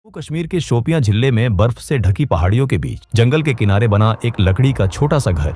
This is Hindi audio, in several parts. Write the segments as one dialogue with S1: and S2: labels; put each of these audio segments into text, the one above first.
S1: कश्मीर के शोपियां जिले में बर्फ से ढकी पहाड़ियों के बीच जंगल के किनारे बना एक लकड़ी का छोटा सा घर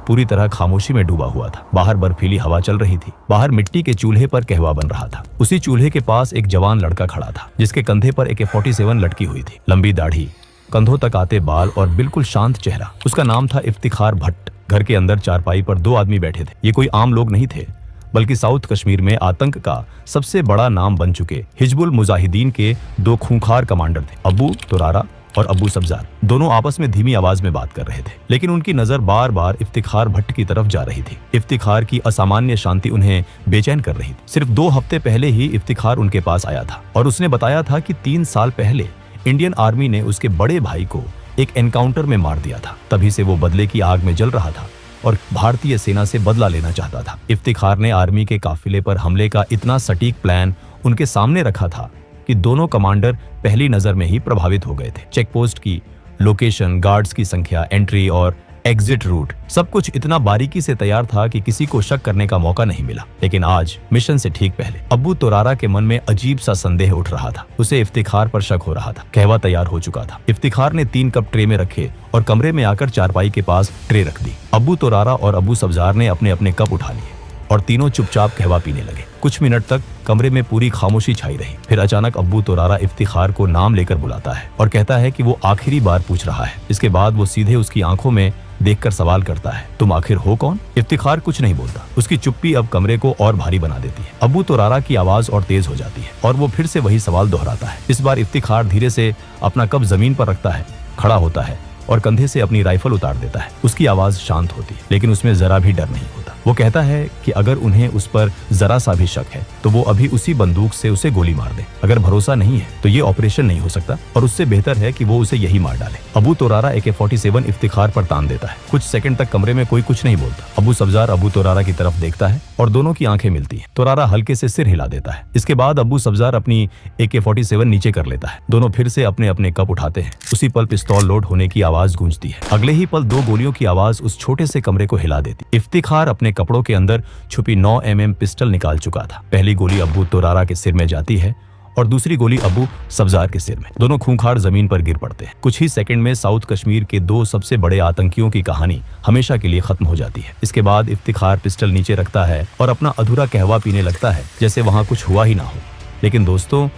S1: पूरी तरह खामोशी में डूबा हुआ था। बाहर बर्फीली हवा चल रही थी। बाहर मिट्टी के चूल्हे पर कहवा बन रहा था। उसी चूल्हे के पास एक जवान लड़का खड़ा था जिसके कंधे पर AK-47 लटकी हुई थी। लंबी दाढ़ी, कंधों तक आते बाल और बिल्कुल शांत चेहरा। उसका नाम था इफ्तिखार भट्ट। घर के अंदर चारपाई पर 2 आदमी बैठे थे। ये कोई आम लोग नहीं थे, बल्कि साउथ कश्मीर में आतंक का सबसे बड़ा नाम बन चुके हिजबुल मुजाहिदीन के 2 खूंखार कमांडर थे, अबू तुरारा और अबू सब्जार। दोनों आपस में धीमी आवाज में बात कर रहे थे, लेकिन उनकी नजर बार बार इफ्तिखार भट्ट की तरफ जा रही थी। इफ्तिखार की असामान्य शांति उन्हें बेचैन कर रही थी। सिर्फ 2 हफ्ते पहले ही इफ्तिखार उनके पास आया था और उसने बताया था कि 3 साल पहले इंडियन आर्मी ने उसके बड़े भाई को एक एनकाउंटर में मार दिया था। तभी से वो बदले की आग में जल रहा था और भारतीय सेना से बदला लेना चाहता था। इफ्तिखार ने आर्मी के काफिले पर हमले का इतना सटीक प्लान उनके सामने रखा था कि दोनों कमांडर पहली नजर में ही प्रभावित हो गए थे। चेकपोस्ट की लोकेशन, गार्ड्स की संख्या, एंट्री और एग्जिट रूट, सब कुछ इतना बारीकी से तैयार था कि किसी को शक करने का मौका नहीं मिला। लेकिन आज मिशन से ठीक पहले अबू तुरारा के मन में अजीब सा संदेह उठ रहा था। उसे इफ्तिखार पर शक हो रहा था। कहवा तैयार हो चुका था। इफ्तिखार ने 3 कप ट्रे में रखे और कमरे में आकर चारपाई के पास ट्रे रख दी। अबू तुरारा और अबू सब्जार ने अपने अपने कप उठा लिए और तीनों चुपचाप कहवा पीने लगे। कुछ मिनट तक कमरे में पूरी खामोशी छाई रही। फिर अचानक अबू तुरारा इफ्तिखार को नाम लेकर बुलाता है और कहता है कि वो आखिरी बार पूछ रहा है। इसके बाद वो सीधे उसकी आंखों में देखकर सवाल करता है, तुम आखिर हो कौन? इफ्तिखार कुछ नहीं बोलता। उसकी चुप्पी अब कमरे को और भारी बना देती है। अबू तुरारा की आवाज और तेज हो जाती है और वो फिर से वही सवाल दोहराता है। इस बार इफ्तिखार धीरे से अपना कप जमीन पर रखता है, खड़ा होता है और कंधे से अपनी राइफल उतार देता है। उसकी आवाज शांत होती है, लेकिन उसमें जरा भी डर नहीं होता। वो कहता है कि अगर उन्हें उस पर जरा सा भी शक है तो वो अभी उसी बंदूक से उसे गोली मार दे। अगर भरोसा नहीं है तो ये ऑपरेशन नहीं हो सकता और उससे बेहतर है कि वो उसे यही मार डाले। अबू तुरारा AK-47 इफ्तिखार पर तान देता है। कुछ सेकंड तक कमरे में कोई कुछ नहीं बोलता। अबू सब्जार अबू तुरारा की तरफ देखता है और दोनों की आंखें मिलती हैं। तुरारा हल्के से सिर हिला देता है। इसके बाद अबू सब्जार अपनी AK-47 नीचे कर लेता है। दोनों फिर से अपने अपने कप उठाते हैं। उसी पल पिस्तौल लोड होने की आवाज गूंजती है। अगले ही पल 2 गोलियों की आवाज उस छोटे से कमरे को हिला देती। इफ्तिखार अपने कपड़ों के अंदर छुपी 9 mm पिस्टल निकाल चुका था। पहली गोली अबू तुरारा के सिर में जाती है और दूसरी गोली अबू सब्जार के सिर में। दोनों खूंखार जमीन पर गिर पड़ते हैं। कुछ ही सेकंड में साउथ कश्मीर के 2 सबसे बड़े आतंकियों की कहानी हमेशा के लिए खत्म हो जाती है। इसके बाद इफ्तिखार पिस्टल नीचे रखता है और अपना अधूरा कहवा पीने लगता है, जैसे वहां कुछ हुआ ही ना हो। लेकिन दोस्तों,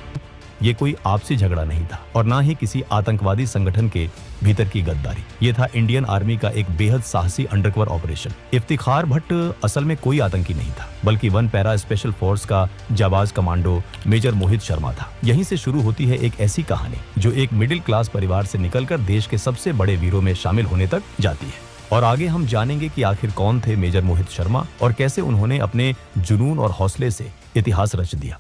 S1: ये कोई आपसी झगड़ा नहीं था और ना ही किसी आतंकवादी संगठन के भीतर की गद्दारी। ये था इंडियन आर्मी का एक बेहद साहसी अंडरकवर ऑपरेशन। इफ्तिखार भट्ट असल में कोई आतंकी नहीं था, बल्कि 1 पैरा स्पेशल फोर्स का जाबाज कमांडो मेजर मोहित शर्मा था। यहीं से शुरू होती है एक ऐसी कहानी जो एक मिडिल क्लास परिवार से निकलकर देश के सबसे बड़े वीरों में शामिल होने तक जाती है। और आगे हम जानेंगे कि आखिर कौन थे मेजर मोहित शर्मा और कैसे उन्होंने अपने जुनून और हौसले से इतिहास रच दिया।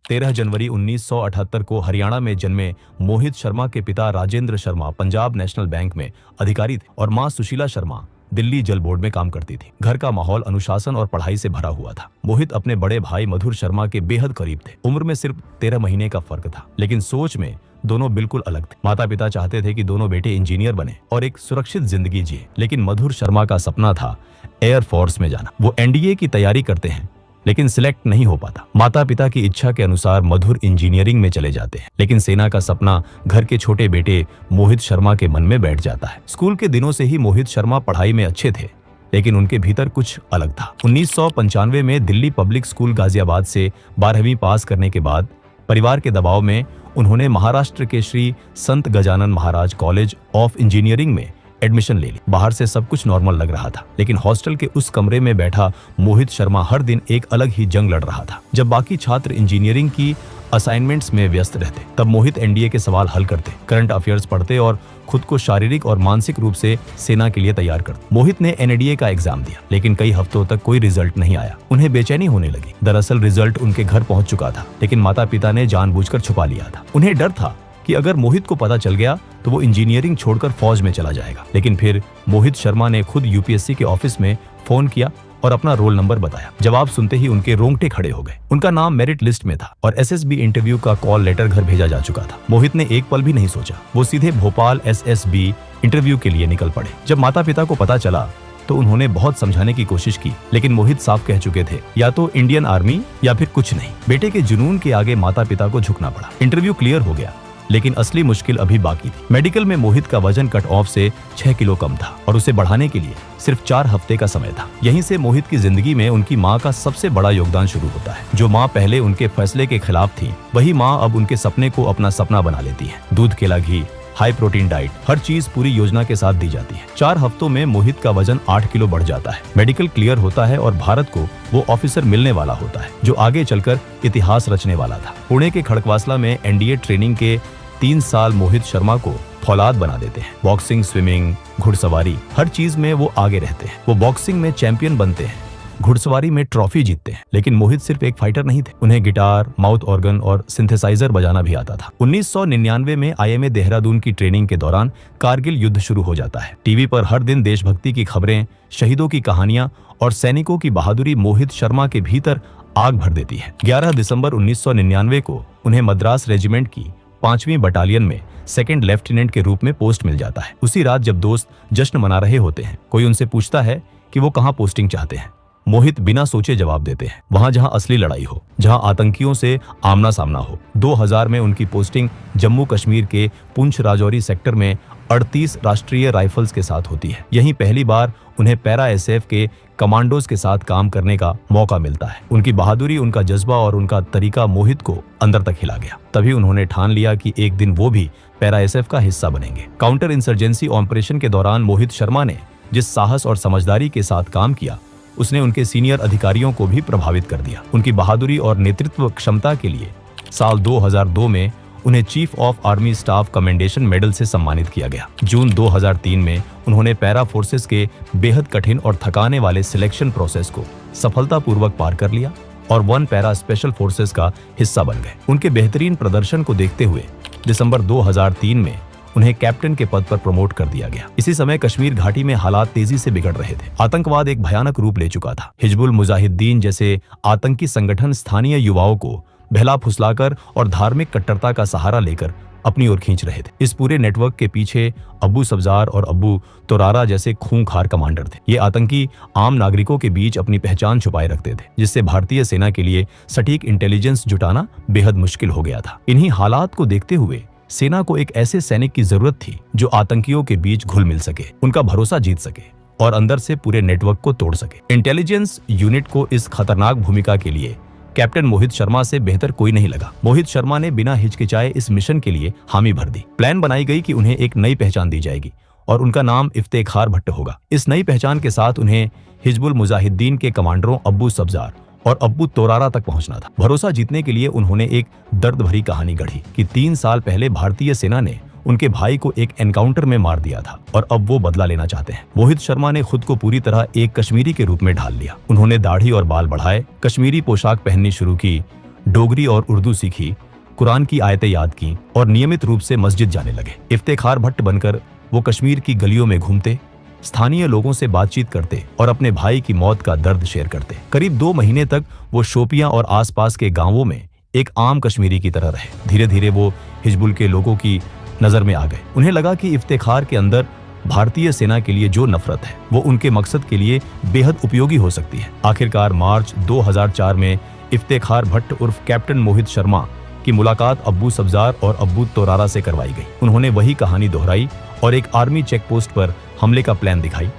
S1: 13 जनवरी 1978 को हरियाणा में जन्मे मोहित शर्मा के पिता राजेंद्र शर्मा पंजाब नेशनल बैंक में अधिकारी थे और मां सुशीला शर्मा दिल्ली जल बोर्ड में काम करती थी। घर का माहौल अनुशासन और पढ़ाई से भरा हुआ था। मोहित अपने बड़े भाई मधुर शर्मा के बेहद करीब थे। उम्र में सिर्फ 13 महीने का फर्क था, लेकिन सोच में दोनों बिल्कुल अलग थे। माता पिता चाहते थे कि दोनों बेटे इंजीनियर बने और एक सुरक्षित जिंदगी जिए, लेकिन मधुर शर्मा का सपना था एयर फोर्स में जाना। वो NDA की तैयारी करते हैं, लेकिन सिलेक्ट नहीं हो पाता। माता पिता की इच्छा के अनुसार मधुर इंजीनियरिंग में चले जाते हैं, लेकिन सेना का सपना घर के छोटे बेटे मोहित शर्मा के मन में बैठ जाता है। स्कूल के दिनों से ही मोहित शर्मा पढ़ाई में अच्छे थे, लेकिन उनके भीतर कुछ अलग था। 1995 में दिल्ली पब्लिक स्कूल गाजियाबाद से 12वीं पास करने के बाद परिवार के दबाव में उन्होंने महाराष्ट्र के श्री संत Gajanan Maharaj college of engineering में एडमिशन ले ली। बाहर से सब कुछ नॉर्मल लग रहा था, लेकिन हॉस्टल के उस कमरे में बैठा मोहित शर्मा हर दिन एक अलग ही जंग लड़ रहा था। जब बाकी छात्र इंजीनियरिंग की असाइनमेंट्स में व्यस्त रहते, तब मोहित NDA के सवाल हल करते, करंट अफेयर्स पढ़ते और खुद को शारीरिक और मानसिक रूप से सेना के लिए तैयार करते। मोहित ने NDA का एग्जाम दिया, लेकिन कई हफ्तों तक कोई रिजल्ट नहीं आया। उन्हें बेचैनी होने लगी। दरअसल रिजल्ट उनके घर पहुंच चुका था, लेकिन माता पिता ने जानबूझकर छुपा लिया था। उन्हें डर था कि अगर मोहित को पता चल गया तो वो इंजीनियरिंग छोड़कर फौज में चला जाएगा। लेकिन फिर मोहित शर्मा ने खुद UPSC के ऑफिस में फोन किया और अपना रोल नंबर बताया। जवाब सुनते ही उनके रोंगटे खड़े हो गए। उनका नाम मेरिट लिस्ट में था और SSB इंटरव्यू का कॉल लेटर घर भेजा जा चुका था। मोहित ने एक पल भी नहीं सोचा। वो सीधे भोपाल SSB इंटरव्यू के लिए निकल पड़े। जब माता पिता को पता चला तो उन्होंने बहुत समझाने की कोशिश की, लेकिन मोहित साफ कह चुके थे, या तो इंडियन आर्मी या फिर कुछ नहीं। बेटे के जुनून के आगे माता पिता को झुकना पड़ा। इंटरव्यू क्लियर हो गया लेकिन असली मुश्किल अभी बाकी थी। मेडिकल में मोहित का वजन कट ऑफ से 6 किलो कम था और उसे बढ़ाने के लिए सिर्फ 4 हफ्ते का समय था। यहीं से मोहित की जिंदगी में उनकी माँ का सबसे बड़ा योगदान शुरू होता है। जो माँ पहले उनके फैसले के खिलाफ थी, वही माँ अब उनके सपने को अपना सपना बना लेती है। दूध, केला, घी, हाई प्रोटीन डाइट, हर चीज पूरी योजना के साथ दी जाती है। 4 हफ्तों में मोहित का वजन 8 किलो बढ़ जाता है। मेडिकल क्लियर होता है और भारत को वो ऑफिसर मिलने वाला होता है जो आगे चलकर इतिहास रचने वाला था। पुणे के खड़कवासला में एनडीए ट्रेनिंग के 3 साल मोहित शर्मा को फौलाद बना देते हैं। बॉक्सिंग, स्विमिंग, घुड़सवारी, हर चीज में वो आगे रहते हैं। वो बॉक्सिंग में चैंपियन बनते हैं, घुड़सवारी में ट्रॉफी जीतते हैं। लेकिन मोहित सिर्फ एक फाइटर नहीं थे, उन्हें गिटार, माउथ ऑर्गन और सिंथेसाइजर बजाना भी आता था। 1999 में आईएमए देहरादून की ट्रेनिंग के दौरान कारगिल युद्ध शुरू हो जाता है। टीवी पर हर दिन देशभक्ति की खबरें, शहीदों की कहानियां और सैनिकों की बहादुरी मोहित शर्मा के भीतर आग भर देती है। 11 दिसंबर 1999 को उन्हें मद्रास रेजिमेंट की 5वीं बटालियन में सेकंड लेफ्टिनेंट के रूप में पोस्ट मिल जाता है। उसी रात जब दोस्त जश्न मना रहे होते हैं, कोई उनसे पूछता है कि वो कहाँ पोस्टिंग चाहते हैं। मोहित बिना सोचे जवाब देते हैं, वहां जहां असली लड़ाई हो, जहां आतंकियों से आमना सामना हो। 2000 में उनकी पोस्टिंग जम्मू कश्मीर के पुंछ राजौरी सेक्टर में 38 राष्ट्रीय राइफल्स के साथ होती है। यहीं पहली बार उन्हें पैरा एसएफ के कमांडोज के साथ काम करने का मौका मिलता है। उनकी बहादुरी, उनका जज्बा और उनका तरीका मोहित को अंदर तक हिला गया। तभी उन्होंने ठान लिया कि एक दिन वो भी पैरा एसएफ का हिस्सा बनेंगे। काउंटर इंसर्जेंसी ऑपरेशन के दौरान मोहित शर्मा ने जिस साहस और समझदारी के साथ काम किया, उसने उनके सीनियर अधिकारियों को भी प्रभावित कर दिया। उनकी बहादुरी और नेतृत्व क्षमता के लिए साल 2002 में उन्हें chief of army staff commendation medal से सम्मानित किया गया। जून 2003 में उन्होंने पैरा फोर्सेस के बेहद कठिन और थकाने वाले सिलेक्शन प्रोसेस को सफलतापूर्वक पार कर लिया और 1 पैरा स्पेशल फोर्सेस का हिस्सा बन गए। उनके बेहतरीन प्रदर्शन को देखते हुए दिसंबर 2003 में उन्हें कैप्टन के पद पर प्रमोट कर दिया गया। इसी समय कश्मीर घाटी में हालात तेजी से बिगड़ रहे थे। आतंकवाद एक भयानक रूप ले चुका था। हिजबुल मुजाहिदीन जैसे आतंकी संगठन स्थानीय युवाओं को बहला फुसलाकर और धार्मिक कट्टरता का सहारा लेकर अपनी ओर खींच रहे थे। इस पूरे नेटवर्क के पीछे अब्बू सब्जार और अब्बू तोरारा जैसे खूंखार कमांडर थे। ये आतंकी आम नागरिकों के बीच अपनी पहचान छुपाए रखते थे, जिससे भारतीय सेना के लिए सटीक इंटेलिजेंस जुटाना बेहद मुश्किल हो गया था। इन्हीं हालात को देखते हुए सेना को एक ऐसे सैनिक की जरूरत थी जो आतंकियों के बीच घुल मिल सके, उनका भरोसा जीत सके और अंदर से पूरे नेटवर्क को तोड़ सके। इंटेलिजेंस यूनिट को इस खतरनाक भूमिका के लिए कैप्टन मोहित शर्मा से बेहतर कोई नहीं लगा। मोहित शर्मा ने बिना हिचकिचाए इस मिशन के लिए हामी भर दी। प्लान बनाई गई कि उन्हें एक नई पहचान दी जाएगी और उनका नाम इफ्तेखार भट्ट होगा। इस नई पहचान के साथ उन्हें हिजबुल मुजाहिदीन के कमांडरों अब्बू सब्जार और अब्बू तोरारा तक पहुंचना था। भरोसा जीतने के लिए उन्होंने एक दर्द भरी कहानी गढ़ी कि 3 साल पहले भारतीय सेना ने उनके भाई को एक एनकाउंटर में मार दिया था और अब वो बदला लेना चाहते हैं। मोहित शर्मा ने खुद को पूरी तरह एक कश्मीरी के रूप में ढाल लिया। उन्होंने दाढ़ी और बाल बढ़ाए, कश्मीरी पोशाक पहननी शुरू की, डोगरी और उर्दू सीखी, कुरान की आयतें याद की और नियमित रूप से मस्जिद जाने लगे। इफ्तेखार भट्ट बनकर वो कश्मीर की गलियों में घूमते, स्थानीय लोगों से बातचीत करते और अपने भाई की मौत का दर्द शेयर करते। करीब 2 महीने तक वो शोपियां और आसपास के गांवों में एक आम कश्मीरी की तरह रहे। धीरे धीरे वो हिजबुल के लोगों की नजर में आ गए। उन्हें लगा कि इफ्तेखार के अंदर भारतीय सेना के लिए जो नफरत है वो उनके मकसद के लिए बेहद उपयोगी हो सकती है। आखिरकार मार्च 2004 में इफ्तेखार भट्ट उर्फ कैप्टन मोहित शर्मा की मुलाकात अब्बू सब्जार और अब्बू तोरारा से करवाई गई। उन्होंने वही कहानी दोहराई और एक आर्मी चेक पोस्ट पर हमले का प्लान दिखाई,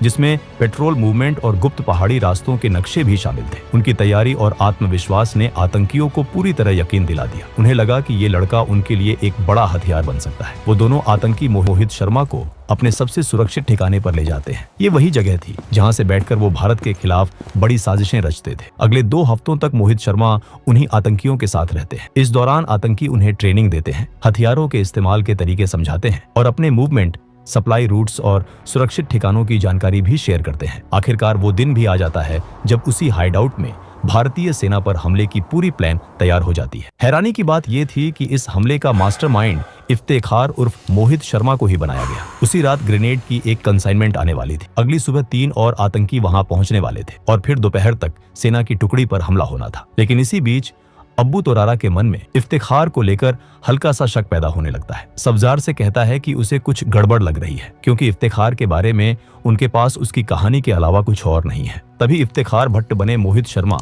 S1: जिसमें पेट्रोल मूवमेंट और गुप्त पहाड़ी रास्तों के नक्शे भी शामिल थे। उनकी तैयारी और आत्मविश्वास ने आतंकियों को पूरी तरह यकीन दिला दिया। उन्हें लगा कि ये लड़का उनके लिए एक बड़ा हथियार बन सकता है। वो दोनों आतंकी मोहित शर्मा को अपने सबसे सुरक्षित ठिकाने पर ले जाते हैं। ये वही जगह थी जहां से बैठकर वो भारत के खिलाफ बड़ी साजिशें रचते थे। अगले 2 हफ्तों तक मोहित शर्मा उन्हीं आतंकियों के साथ रहते हैं। इस दौरान आतंकी उन्हें ट्रेनिंग देते हैं, हथियारों के इस्तेमाल के तरीके समझाते हैं और अपने मूवमेंट, सप्लाई रूट्स और सुरक्षित ठिकानों की जानकारी भी शेयर करते हैं। आखिरकार वो दिन भी आ जाता है जब उसी हाइडआउट में भारतीय सेना पर हमले की पूरी प्लान तैयार हो जाती है। हैरानी की बात यह थी कि इस हमले का मास्टरमाइंड इफ्तेखार उर्फ मोहित शर्मा को ही बनाया गया। उसी रात ग्रेनेड की एक कंसाइनमेंट आने वाली थी। अगली सुबह 3 और आतंकी वहां पहुंचने वाले थे और फिर दोपहर तक सेना की टुकड़ी पर हमला होना था। लेकिन इसी बीच अब्बू तोरारा के मन में इफ्तेखार को लेकर हल्का सा शक पैदा होने लगता है। सब्जार से कहता है कि उसे कुछ गड़बड़ लग रही है, क्योंकि इफ्तेखार के बारे में उनके पास उसकी कहानी के अलावा कुछ और नहीं है। तभी इफ्तेखार भट्ट बने मोहित शर्मा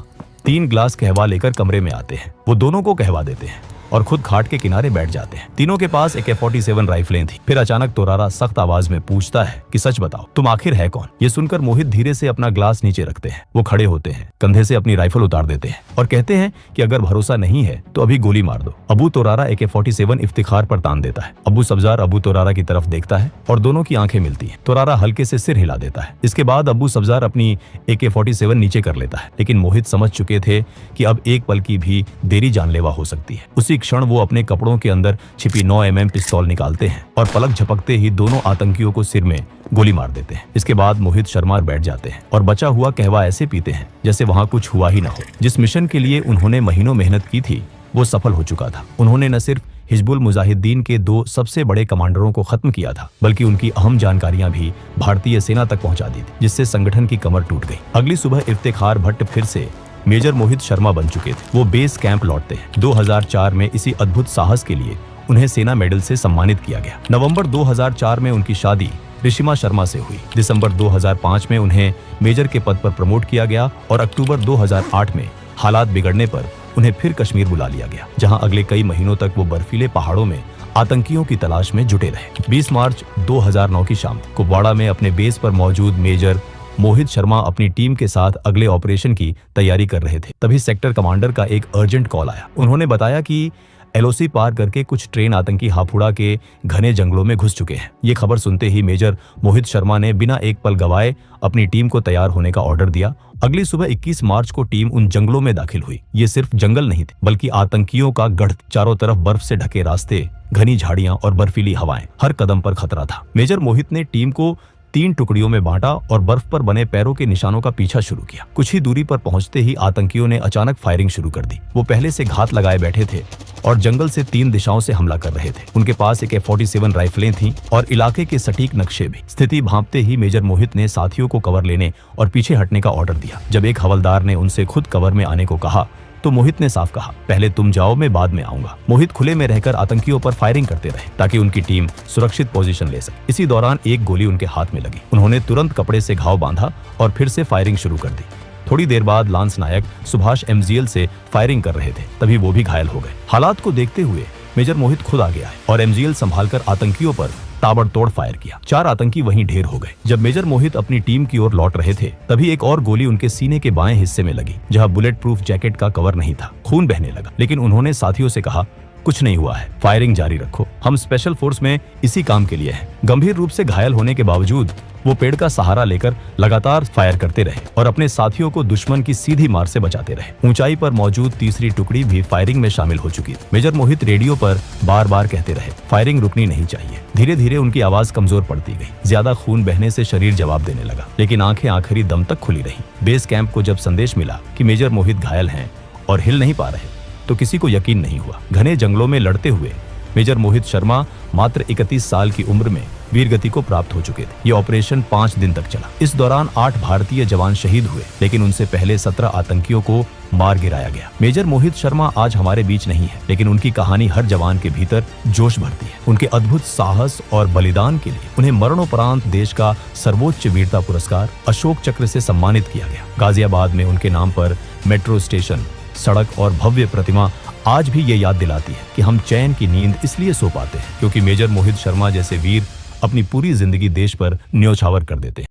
S1: 3 गिलास कहवा लेकर कमरे में आते हैं। वो दोनों को कहवा देते हैं और खुद घाट के किनारे बैठ जाते हैं। तीनों के पास AK-47 राइफलें थी। फिर अचानक तोरारा सख्त आवाज में पूछता है कि सच बताओ, तुम आखिर है कौन? ये सुनकर मोहित धीरे से अपना ग्लास नीचे रखते हैं। वो खड़े होते हैं, कंधे से अपनी राइफल उतार देते हैं और कहते हैं कि अगर भरोसा नहीं है तो अभी गोली मार दो। अबू तोरारा AK-47 इफ्तिखार पर तान देता है। अबू सब्जार अबू तोरारा की तरफ देखता है और दोनों की आंखें मिलती हैं। तोरारा हल्के से सिर हिला देता है। इसके बाद अबू सब्जार अपनी AK-47 नीचे कर लेता है, लेकिन मोहित समझ चुके थे कि अब एक पल की भी देरी जानलेवा हो सकती है। उसी क्षण वो अपने कपड़ों के अंदर छिपी 9mm पिस्तौल निकालते हैं और पलक झपकते ही दोनों आतंकियों को सिर में गोली मार देते हैं। इसके बाद मोहित शर्मा बैठ जाते हैं और बचा हुआ कहवा ऐसे पीते हैं जैसे वहां कुछ हुआ ही ना हो। जिस मिशन के लिए उन्होंने महीनों मेहनत की थी वो सफल हो चुका था। उन्होंने न सिर्फ हिजबुल मुजाहिदीन के 2 सबसे बड़े कमांडरों को खत्म किया था, बल्कि उनकी अहम जानकारियां भी भारतीय सेना तक पहुंचा दी थी, जिससे संगठन की कमर टूट गई। अगली सुबह इफ्तिखार भट्ट फिर से मेजर मोहित शर्मा बन चुके थे। वो बेस कैंप लौटते हैं। 2004 में इसी अद्भुत साहस के लिए उन्हें सेना मेडल से सम्मानित किया गया। नवंबर 2004 में उनकी शादी ऋषिमा शर्मा से हुई। दिसंबर 2005 में उन्हें मेजर के पद पर प्रमोट किया गया और अक्टूबर 2008 में हालात बिगड़ने पर उन्हें फिर कश्मीर बुला लिया गया, जहां अगले कई महीनों तक वो बर्फीले पहाड़ों में आतंकियों की तलाश में जुटे रहे। 20 मार्च 2009 की शाम कुपवाड़ा में अपने बेस पर मौजूद मेजर मोहित शर्मा अपनी टीम के साथ अगले ऑपरेशन की तैयारी कर रहे थे। तभी सेक्टर कमांडर का एक अर्जेंट कॉल आया। उन्होंने बताया कि LOC पार करके कुछ ट्रेन आतंकी हापुड़ा के घने जंगलों में घुस चुके हैं। ये खबर सुनते ही मेजर मोहित शर्मा ने बिना एक पल गवाए अपनी टीम को तैयार होने का ऑर्डर दिया। अगली सुबह 21 मार्च को टीम उन जंगलों में दाखिल हुई। ये सिर्फ जंगल नहीं थे, बल्कि आतंकियों का गढ़। चारों तरफ बर्फ से ढके रास्ते, घनी झाड़ियां और बर्फीली हवाएं, हर कदम पर खतरा था। मेजर मोहित ने टीम को 3 टुकड़ियों में बांटा और बर्फ पर बने पैरों के निशानों का पीछा शुरू किया। कुछ ही दूरी पर पहुंचते ही आतंकियों ने अचानक फायरिंग शुरू कर दी। वो पहले से घात लगाए बैठे थे और जंगल से 3 दिशाओं से हमला कर रहे थे। उनके पास AK-47 राइफलें थीं और इलाके के सटीक नक्शे भी। स्थिति भांपते ही मेजर मोहित ने साथियों को कवर लेने और पीछे हटने का ऑर्डर दिया। जब एक हवलदार ने उनसे खुद कवर में आने को कहा तो मोहित ने साफ कहा, पहले तुम जाओ, मैं बाद में आऊंगा। मोहित खुले में रहकर आतंकियों पर फायरिंग करते रहे ताकि उनकी टीम सुरक्षित पोजीशन ले सके। इसी दौरान एक गोली उनके हाथ में लगी। उन्होंने तुरंत कपड़े से घाव बांधा और फिर से फायरिंग शुरू कर दी। थोड़ी देर बाद लांस नायक सुभाष MGL से फायरिंग कर रहे थे, तभी वो भी घायल हो गए। हालात को देखते हुए मेजर मोहित खुद आगे आए और MGL संभालकर आतंकियों पर ताबड़तोड़ फायर किया। 4 आतंकी वहीं ढेर हो गए। जब मेजर मोहित अपनी टीम की ओर लौट रहे थे, तभी एक और गोली उनके सीने के बाएं हिस्से में लगी, जहां बुलेट प्रूफ जैकेट का कवर नहीं था। खून बहने लगा, लेकिन उन्होंने साथियों से कहा, कुछ नहीं हुआ है, फायरिंग जारी रखो, हम स्पेशल फोर्स में इसी काम के लिए हैं। गंभीर रूप से घायल होने के बावजूद वो पेड़ का सहारा लेकर लगातार फायर करते रहे और अपने साथियों को दुश्मन की सीधी मार से बचाते रहे। ऊंचाई पर मौजूद तीसरी टुकड़ी भी फायरिंग में शामिल हो चुकी थी। मेजर मोहित रेडियो पर बार बार कहते रहे, फायरिंग रुकनी नहीं चाहिए। धीरे धीरे उनकी आवाज कमजोर पड़ती गई। ज्यादा खून बहने से शरीर जवाब देने लगा, लेकिन आंखें आखिरी दम तक खुली रही। बेस कैंप को जब संदेश मिला कि मेजर मोहित घायल हैं और हिल नहीं पा रहे, तो किसी को यकीन नहीं हुआ। घने जंगलों में लड़ते हुए मेजर मोहित शर्मा मात्र 31 साल की उम्र में वीरगति को प्राप्त हो चुके थे। ये ऑपरेशन 5 दिन तक चला। इस दौरान 8 भारतीय जवान शहीद हुए, लेकिन उनसे पहले 17 आतंकियों को मार गिराया गया। मेजर मोहित शर्मा आज हमारे बीच नहीं है, लेकिन उनकी कहानी हर जवान के भीतर जोश भरती है। उनके अद्भुत साहस और बलिदान के लिए उन्हें मरणोपरांत देश का सर्वोच्च वीरता पुरस्कार अशोक चक्र से सम्मानित किया गया। गाजियाबाद में उनके नाम पर मेट्रो स्टेशन, सड़क और भव्य प्रतिमा आज भी ये याद दिलाती है कि हम चैन की नींद इसलिए सो पाते हैं क्योंकि मेजर मोहित शर्मा जैसे वीर अपनी पूरी जिंदगी देश पर न्योछावर कर देते हैं।